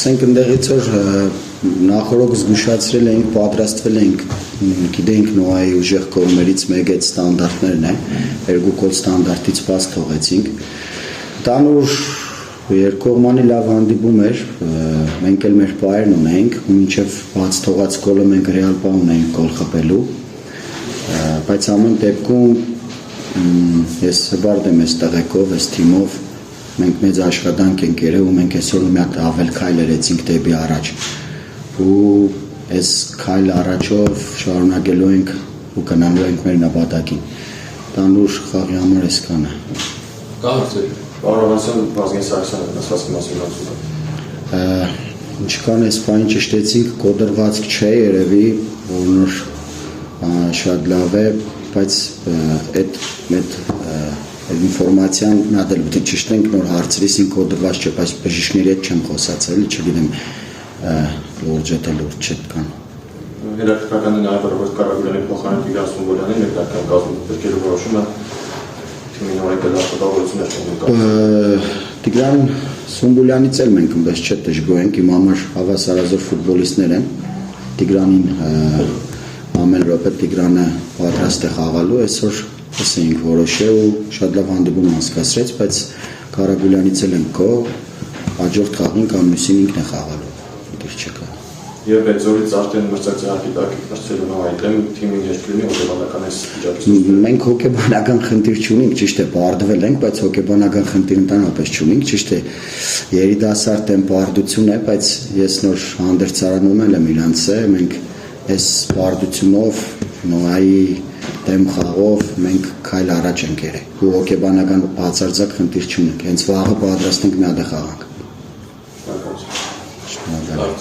Ասենք ընդեղից որ նախորդ զգուշացրել էինք, պատրաստվել էինք, գիտեինք Նոայի ուժեղ կողմերից մեկ այդ ստանդարտներն է, 2 գոլ ստանդարտից բաց թողեցինք։ Տանուր երկկողմանի լավ հանդիպում էր, մենք էլ մեր պայերն ունեինք, ու մինչև բաց թողած գոլը մենք ռեալ պա ունեինք գոլ խփելու, բայց ամեն դեպքում ես հբարդ եմ այս տղեկով, այս թիմով, մենք մեծ աշխատանք ենք երել ու մենք այսօր մի հատ ավել քայլ երեցինք դեպի առաջ ու այս քայլ առաջով շարունակելու ենք ու գնալու ենք մեր նպատակին տանուր խաղի համար այսքան է Բարոյական Վազգեն Սարգսյանը ասացի մասին ասում ինչքան այս բանը ճշտեցինք կոդրվածք չէ երևի որ նոր շատ լավ է բայց այդ մեծ ինֆորմացիան նադել պետք է ճշտենք նոր հարցերից կոդրված չէ բայց բժիշկների հետ չեմ խոսացել չգիտեմ լուրջ է թե լուրջ չէ կան Հետաքրքրական է նաև որ Կարագուլյանի փոխարեն Տիգրան Սումբուլյանի ներկայական կազմում պետք է որոշումը թիմի նորի գլխավորություններ կան Տիգրան Սումբուլյանից էլ մենք այնպես չէ դժգոհ ենք իմ համար հավասարազոր ֆուտբոլիստներ են Տիգրանին ամեն րոպե Տիգրանը պատրաստ է խաղալու այսօր ասենք որոշել ու շատ լավ հանդիպում անցկացրեց բայց Կարագուլյանից էլ ենք գոհ հաջորդ խաղին կամ մյուսին ինքն է խաղալու դեռ չկա Եվ այդ զորից արդեն մրցակցի տակ մրցելու նավայտեմ թիմին երկրինի հոգեբանական այս վիճակից մենք հոգեբանական խնդիր չունենք ճիշտ է բարդվել ենք բայց հոգեբանական խնդիր ընդհանրապես չունենք ճիշտ է երիտասարդ տեմպարդություն է բայց ես նոր հանդերձարանում եմ իրանց է մենք այս բարդությունով նոայի դեմ խաղով մենք քայլ առաջ ենք եղել ու հոգեբանական բացարձակ խնդիր չունենք հենց վաղը պատրաստ ենք մի հատ խաղանք Շնորհակալ